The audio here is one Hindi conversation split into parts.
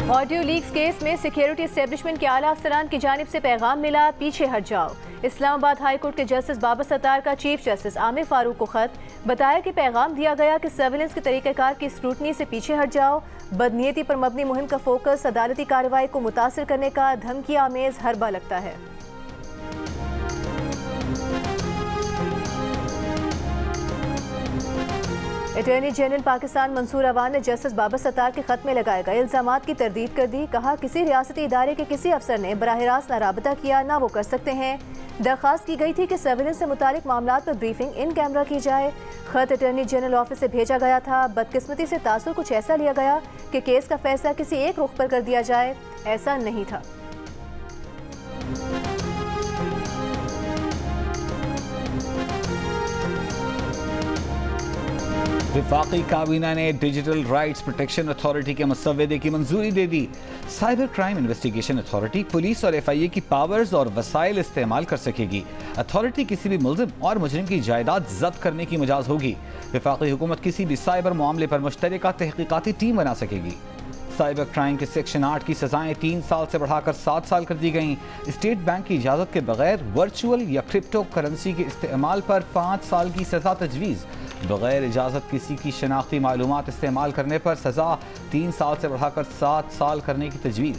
ऑडियो लीक्स केस में सिक्योरिटी एस्टेब्लिशमेंट के आला अफसरान की जानिब से पैगाम मिला, पीछे हट जाओ। इस्लामाबाद हाई कोर्ट के जस्टिस बाबर सत्तार का चीफ जस्टिस आमिर फारूक को खत, बताया कि पैगाम दिया गया कि सर्विलेंस के तरीक़ाकार की स्क्रूटनी से पीछे हट जाओ। बदनीयती पर मबनी मुहिम का फोकस अदालती कार्रवाई को मुतासिर करने का धमकी आमेज हरबा लगता है। अटॉर्नी जनरल पाकिस्तान मंसूर अवान ने जस्टिस बाबर सत्तार के खत में लगाए गए इल्जामात की तरदीद कर दी। कहा, किसी रियासती इदारे के किसी अफसर ने बराह रास्त ना राबता किया ना वो कर सकते हैं। दरख्वास्त की गई थी कि सर्विलेंस से मुतालिक मामलात पर ब्रीफिंग इन कैमरा की जाए। खत अटॉर्नी जनरल ऑफिस से भेजा गया था। बदकिस्मती से तासुर कुछ ऐसा लिया गया कि केस का फैसला किसी एक रुख पर कर दिया जाए, ऐसा नहीं था। वफाकी काबीना ने डिजिटल राइट्स प्रोटेक्शन अथॉरिटी के मसवदे की मंजूरी दे दी। Cyber crime investigation authority police और FIA की पावर्स और वसाइल इस्तेमाल कर सकेगी। अथॉरिटी किसी भी मुल्जिम और मुजरिम की जायदाद जब्त करने की मुजाज होगी। वफाकी हुकूमत किसी भी साइबर मामले पर मुश्तरका तहकीकाती टीम बना सकेगी। साइबर क्राइम के सेक्शन 8 की सजाएं 3 साल से बढ़ाकर 7 साल कर दी गईं। स्टेट बैंक की इजाज़त के बगैर वर्चुअल या क्रिप्टो करेंसी के इस्तेमाल पर 5 साल की सज़ा तजवीज़। बगैर इजाज़त किसी की शनाख्ती मालूमात इस्तेमाल करने पर सज़ा 3 साल से बढ़ाकर 7 साल करने की तजवीज़।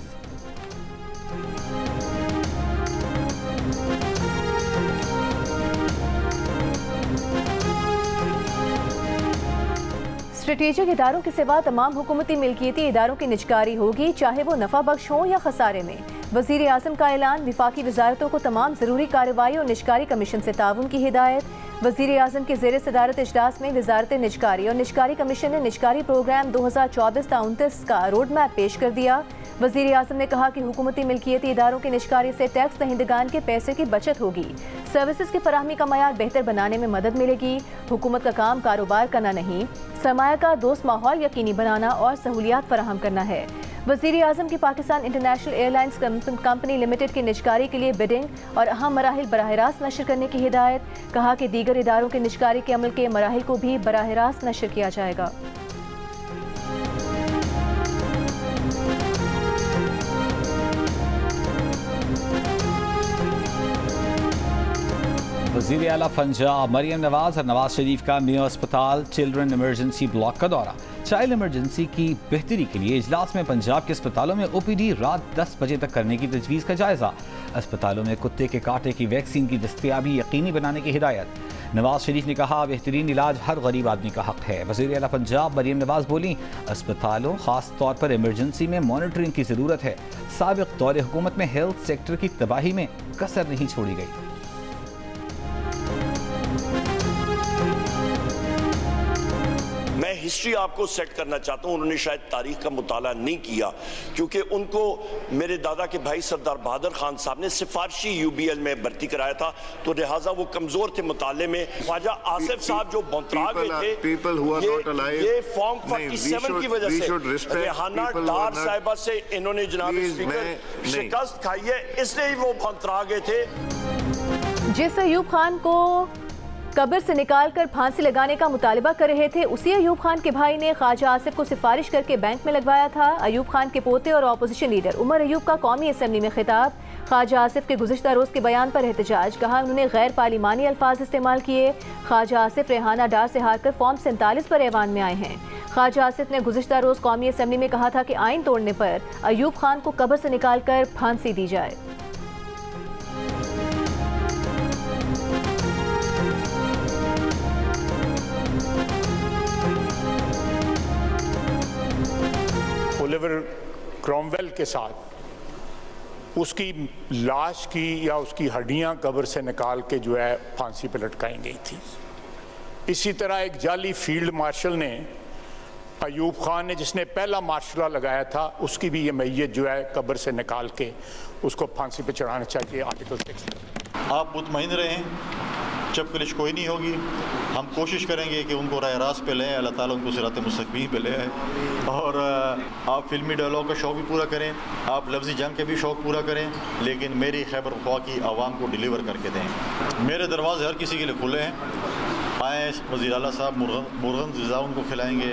स्ट्रेटेजिक इदारों के सिवा तमाम हुकूमती मिल्कियती इदारों की निजकारी होगी, चाहे वो नफा बख्श हो या खसारे में। वज़ीर आज़म का ऐलान। विफाकी वजारतों को तमाम ज़रूरी कार्रवाई और निजकारी कमीशन से ताउन की हिदायत। वज़ीर आज़म के ज़ेर सदारत इजलास में वजारत निजकारी और निजकारी कमीशन ने निजकारी प्रोग्राम 2024-29 का रोड मैप पेश कर दिया। वज़ीर आज़म ने कहा कि हुकूमती मिल्कियती इदारों की निजकारी से टैक्स दहिंदगान के पैसे की बचत होगी। सर्विसेज की फराहमी का मयार बेहतर बनाने में मदद मिलेगी। हुकूमत का काम कारोबार करना नहीं, सरमाया का दोस्त माहौल यकीनी बनाना और सहूलियात फराहम करना है। वज़ीर आज़म की Pakistan international airlines company limited की निजकारी के लिए बिडिंग और अहम मराहिल बराह रास्त नशर करने की हिदायत। कहा कि दीगर इदारों के निजकारी के अमल के मराहिल को भी बराह रास्त नशर किया जाएगा। वज़ीर आला पंजाब मरियम नवाज और नवाज शरीफ का मेयो अस्पताल चिल्ड्रन इमरजेंसी ब्लॉक का दौरा। चाइल्ड इमरजेंसी की बेहतरी के लिए इजलास में पंजाब के अस्पतालों में OPD रात 10 बजे तक करने की तजवीज़ का जायजा। अस्पतालों में कुत्ते के कांटे की वैक्सीन की दस्तयाबी यकीनी बनाने की हिदायत। नवाज शरीफ ने कहा, बेहतरीन इलाज हर गरीब आदमी का हक है। वज़ीर आला पंजाब मरियम नवाज बोली, अस्पतालों खास तौर पर इमरजेंसी में मॉनिटरिंग की ज़रूरत है। साबिक़ दौरे हुकूमत में हेल्थ सेक्टर की तबाही में कसर नहीं छोड़ी गई। मैं हिस्ट्री आपको सेट करना चाहता हूं। उन्होंने शायद तारीख का मुताला नहीं किया, क्योंकि उनको मेरे दादा के भाई सरदार बहादुर खान साहब ने सिफारशी UBL में भर्ती कराया था, तो लिहाजा वो कमजोर थे मुताले में। ख्वाजा आसिफ साहब जो बौतरा गए थे, ये फॉर्म 47 की वजह से रेहाना डार साहिबा से इन्होंने जनाब स्पीकर शिकस्त खाई है, इसलिए ही वो बौतरा गए थे। जिस अयूब खान को कब्र से निकालकर फांसी लगाने का मुतालबा कर रहे थे, उसी अयूब खान के भाई ने ख्वाजा आसिफ को सिफारिश करके बैंक में लगवाया था। अयूब खान के पोते और अपोजिशन लीडर उमर अयूब का कौमी असम्बली में खिताब। ख्वाजा आसिफ के गुज़िश्ता रोज़ के बयान पर एहतजाज। कहा, उन्होंने गैर पार्लिमानी अल्फाज इस्तेमाल किए। ख्वाजा आसिफ रेहाना डार से हारकर फॉर्म 47 पर ऐवान में आए हैं। ख्वाजा आसिफ ने गुज़िश्ता रोज़ कौमी असम्बली में कहा था कि आइन तोड़ने पर अयूब खान को कब्र से निकाल कर फांसी दी जाए। ओलिवर क्रॉमवेल के साथ उसकी लाश की या उसकी हड्डियां कब्र से निकाल के जो है फांसी पर लटकाई गई थी। इसी तरह एक जाली फील्ड मार्शल ने अयूब खान ने, जिसने पहला मार्शला लगाया था, उसकी भी ये मैयत जो है कब्र से निकाल के उसको फांसी पे चढ़ाना चाहिए। आर्टिकल 6। आप मुतमईन रहें, चपकलिश कोई नहीं होगी। हम कोशिश करेंगे कि उनको राह रास्त पे ले आए, अल्लाह ताला उनको सिरात मुस्तकीम पे ले आए। और आप फिल्मी डायलॉग का शौक़ भी पूरा करें, आप लफ्ज़ी जंग के भी शौक़ पूरा करें, लेकिन मेरी खैबर ख्वाह की आवाम को डिलीवर करके दें। मेरे दरवाजे हर किसी के लिए खुले हैं। आए वज़ीर आला साहब मुर्गन ग़िज़ा उनको खिलाएँगे,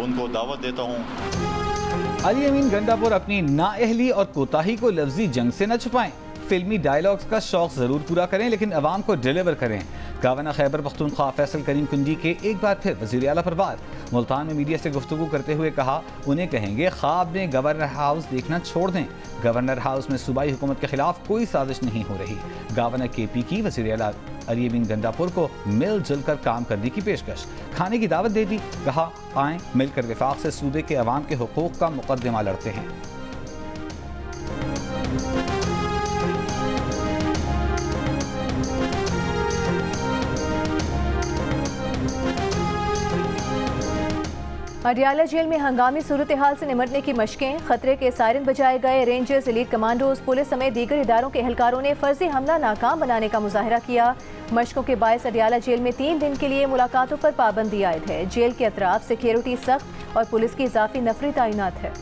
उनको दावत देता हूँ। अली अमीन गंडापुर अपनी नाअहली और कोताही को लफ्जी जंग से न छुपाएं। फिल्मी डायलॉग्स का शौक जरूर पूरा करें लेकिन अवाम को डिलीवर करें। गवर्नर खैबर पख्तूनख्वा फैसल करीम कुंजी के एक बार फिर वज़ीर आला पर वार। मुल्तान में मीडिया से गुफ्तगू करते हुए कहा, उन्हें कहेंगे ख्वाब में गवर्नर हाउस देखना छोड़ दें। गवर्नर हाउस में सूबाई हुकूमत के खिलाफ कोई साजिश नहीं हो रही। गवर्नर KP की वज़ीर आला अली अमीन गंडापुर को मिलजुल कर काम करने की पेशकश। खाने की दावत दे दी, कहा आएँ मिलकर विफाक से सूबे के अवाम के हुकूक का मुकदमा लड़ते हैं। अडियाला जेल में हंगामी सूरत हाल से निमटने की मशकें, खतरे के सायरन बजाए गए। रेंजर्स, एलीट कमांडोज, पुलिस समेत दीगर इदारों के एहलकारों ने फर्जी हमला नाकाम बनाने का मुजाहरा किया। मशकों के बायस अडियाला जेल में 3 दिन के लिए मुलाकातों पर पाबंदी आयद है। जेल के अतराफ सिक्योरिटी सख्त और पुलिस की इजाफी नफरी तैनात है।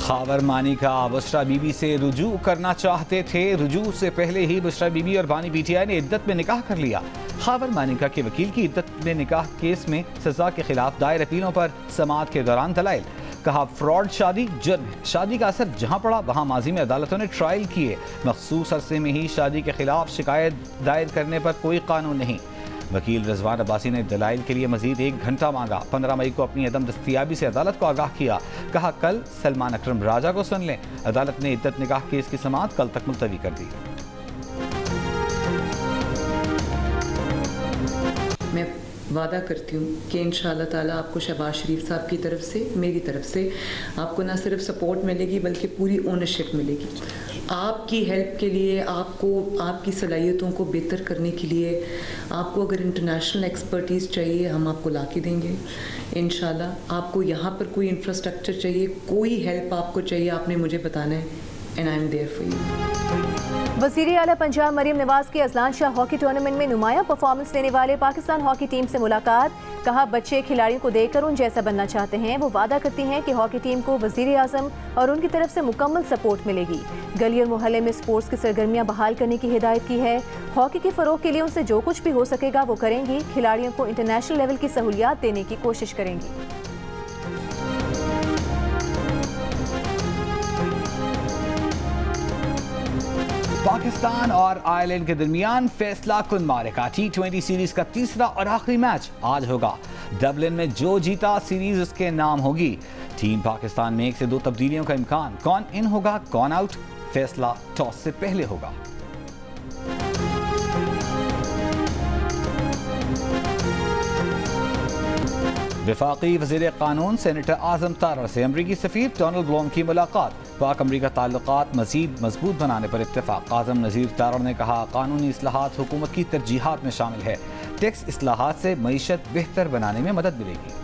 खावर मानिका बुशरा बीबी से रुजू करना चाहते थे। रुजू से पहले ही बुशरा बीबी और बानी PTI ने इद्दत में निकाह कर लिया। खावर मानिका के वकील की इद्दत में निकाह केस में सजा के खिलाफ दायर अपीलों पर समाअत के दौरान दलाइल। कहा फ्रॉड शादी जुर्म है। शादी का असर जहां पड़ा वहां माजी में अदालतों ने ट्रायल किए। मखसूस अरसे में ही शादी के खिलाफ शिकायत दायर करने पर कोई कानून नहीं। वकील रिजवान अब्बासी ने दलाइल के लिए मजीद 1 घंटा मांगा। 15 मई को अपनी अदम दस्तयाबी से अदालत को आगाह किया। कहा कल सलमान अकरम राजा को सुन लें। अदालत ने इद्दत निकाह केस की समाअत कल तक मुलतवी कर दी। मैं वादा करती हूँ कि इंशाअल्लाह ताला आपको शहबाज शरीफ साहब की तरफ से, मेरी तरफ से आपको ना सिर्फ सपोर्ट मिलेगी बल्कि पूरी ओनरशिप मिलेगी। आपकी हेल्प के लिए, आपको आपकी सलाहियतों को बेहतर करने के लिए, आपको अगर इंटरनेशनल एक्सपर्टीज़ चाहिए हम आपको ला के देंगे इंशाअल्लाह। आपको यहाँ पर कोई इंफ्रास्ट्रक्चर चाहिए, कोई हेल्प आपको चाहिए, आपने मुझे बताना है and I am there for you. वज़ीर आला पंजाब मरीम नवाज की अजलान शाह हॉकी टूर्नामेंट में नुमाया परफॉर्मेंस देने वाले पाकिस्तान हॉकी टीम से मुलाकात। कहा बच्चे खिलाड़ियों को देखकर उन जैसा बनना चाहते हैं। वो वादा करती हैं कि हॉकी टीम को वज़ीर आज़म और उनकी तरफ से मुकम्मल सपोर्ट मिलेगी। गली और मोहल्ले में स्पोर्ट्स की सरगर्मियां बहाल करने की हिदायत की है। हॉकी के फ़रोग के लिए उनसे जो कुछ भी हो सकेगा वो करेंगी। खिलाड़ियों को इंटरनेशनल लेवल की सहूलियात देने की कोशिश करेंगी। पाकिस्तान और आयरलैंड के दरमियान फैसला कुन मारेका T20 सीरीज का तीसरा और आखिरी मैच आज होगा। डबलिन में जो जीता सीरीज उसके नाम होगी। टीम पाकिस्तान में 1 से 2 तब्दीलियों का इम्कान। कौन इन होगा कौन आउट, फैसला टॉस से पहले होगा। वफाकी वज़ीर कानून सेनेटर आज़म तारड़ से अमरीकी सफ़ीर डोनाल्ड ब्लूम की मुलाकात। पाक अमरीका ताल्लुकात मज़ीद मजबूत बनाने पर इत्तेफाक। आज़म नज़ीर तारड़ ने कहा कानूनी इस्लाहात हुकूमत की तरजीहात में शामिल है। टैक्स इस्लाहात से मईशत बेहतर बनाने में मदद मिलेगी।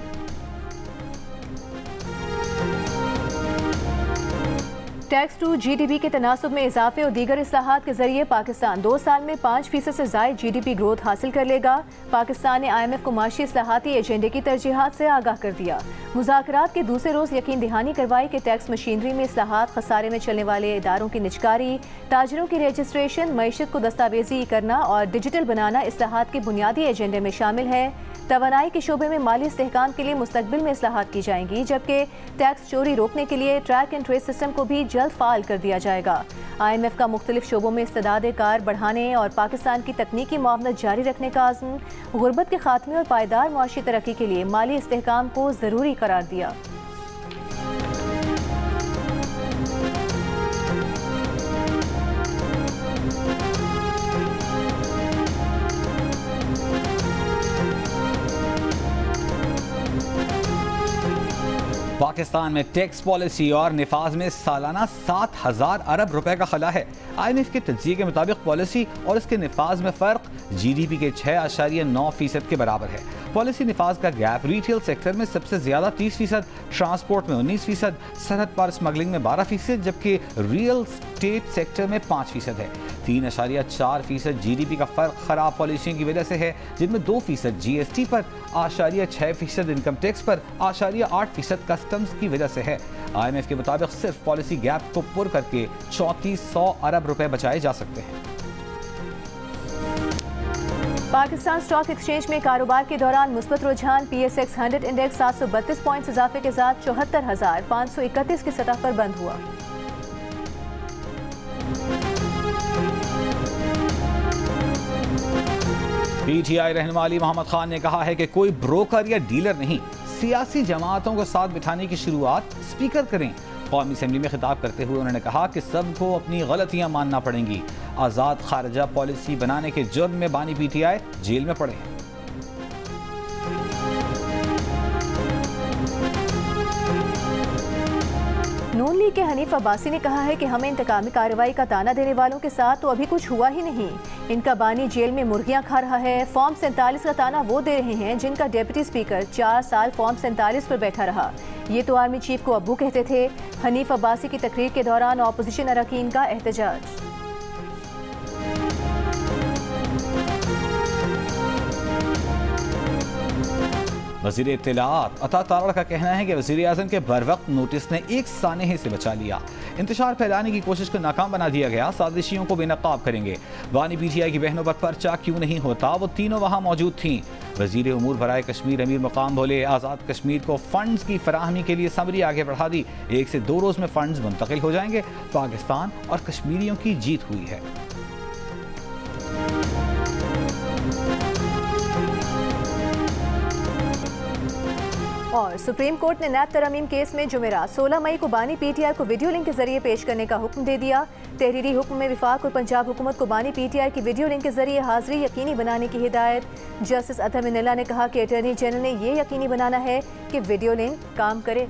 टैक्स टू GDP के तनासुब में इजाफे और दीगर इस्लाहात के जरिए पाकिस्तान 2 साल में 5% से ज़ायद GDP ग्रोथ हासिल कर लेगा। पाकिस्तान ने IMF को माशी इस्लाहाती एजेंडे की तरजीहात से आगाह कर दिया। मुज़ाकरात के दूसरे रोज़ यकीन दहानी करवाई कि टैक्स मशीनरी में इस्लाहात, खसारे में चलने वाले इदारों की निजकारी, ताजरों की रजिस्ट्रेशन, मईशत को दस्तावेजी करना और डिजिटल बनाना इस्लाहात के बुनियादी एजेंडे में शामिल है। तवानाई के शोबे में माली इस्तेहकाम के लिए मुस्तकबिल में इस्लाहात की जाएंगी, जबकि टैक्स चोरी रोकने के लिए ट्रैक एंड ट्रेस सिस्टम को भी जल्द फाल कर दिया जाएगा। IMF का मुख्तलिफ शोबों में इस्तेदाद कार बढ़ाने और पाकिस्तान की तकनीकी मुआवनत जारी रखने का आज़म, गुर्बत के खात्मे और पायदार मुआशी तरक्की के लिए माली इस्तेहकाम को ज़रूरी करार दिया। पाकिस्तान में टैक्स पॉलिसी और निफाज में सालाना 7,000 अरब रुपए का खला है। IMF के तज्जिए के मुताबिक पॉलिसी और इसके निफाज में फ़र्क GDP के 6.9% के बराबर है। पॉलिसी निफाज का गैप रिटेल सेक्टर में सबसे ज़्यादा 30%, ट्रांसपोर्ट में 19%, सरहद पार स्मगलिंग में 12%, जबकि रियल स्टेट सेक्टर में 5% है। 3.4% GDP का फ़र्क ख़राब पॉलिसियों की वजह से है, जिनमें 2% GST पर, 6% इनकम टैक्स पर, 8% कस्टम्स की वजह से है। IMF के मुताबिक सिर्फ पॉलिसी गैप को पुर करके 3400 अरब रुपए बचाए जा सकते हैं। पाकिस्तान स्टॉक एक्सचेंज में कारोबार के दौरान मुस्बत रुझान। PSX 100 इंडेक्स 732 पॉइंट्स इजाफे के साथ 74,531 की सतह पर बंद हुआ। PTI रहनुमा अली मोहम्मद खान ने कहा है कि कोई ब्रोकर या डीलर नहीं, सियासी जमातों को साथ बिठाने की शुरुआत स्पीकर करें। कौमी असेंबली में खिताब करते हुए उन्होंने कहा कि सबको अपनी गलतियां मानना पड़ेंगी। आज़ाद खारजा पॉलिसी बनाने के जुर्म में बानी PTI जेल में पड़े हैं। नून लीग के हनीफ अब्बासी ने कहा है कि हमें इंतकामी कार्रवाई का ताना देने वालों के साथ तो अभी कुछ हुआ ही नहीं। इनका बानी जेल में मुर्गियां खा रहा है। फॉर्म 47 का ताना वो दे रहे हैं जिनका डिप्टी स्पीकर 4 साल फॉर्म 47 पर बैठा रहा। ये तो आर्मी चीफ को अब्बू कहते थे। हनीफ अब्बासी की तकरीर के दौरान ऑपोजिशन अरकान का एहतजाज। वज़ीर इत्तलाआत अता तारड़ का कहना है कि वज़ीर आज़म के बरवक्त नोटिस ने एक सानहे से बचा लिया। इंतशार फैलाने की कोशिश को नाकाम बना दिया गया। साजिशियों को बेनकाब करेंगे। बानी PTI की बहनों पर पर्चा क्यों नहीं होता, वो तीनों वहाँ मौजूद थीं। वज़ीर उमूर बराए कश्मीर अमीर मकाम बोले, आज़ाद कश्मीर को फंड्स की फराहमी के लिए समरी आगे बढ़ा दी। 1 से 2 रोज़ में फंड्स मुंतकिल हो जाएंगे। पाकिस्तान और कश्मीरियों की जीत हुई है। और सुप्रीम कोर्ट ने नैब तरमीम केस में जुमेरात 16 मई को बानी PTI को वीडियो लिंक के जरिए पेश करने का हुक्म दे दिया। तहरीरी हुक्म में विफाक और पंजाब हुकूमत को बानी PTI की वीडियो लिंक के जरिए हाजिरी यकीनी बनाने की हिदायत। जस्टिस अतहर मिनल्ला ने कहा कि अटॉर्नी जनरल ने यह यकीनी बनाना है कि वीडियो लिंक काम करे।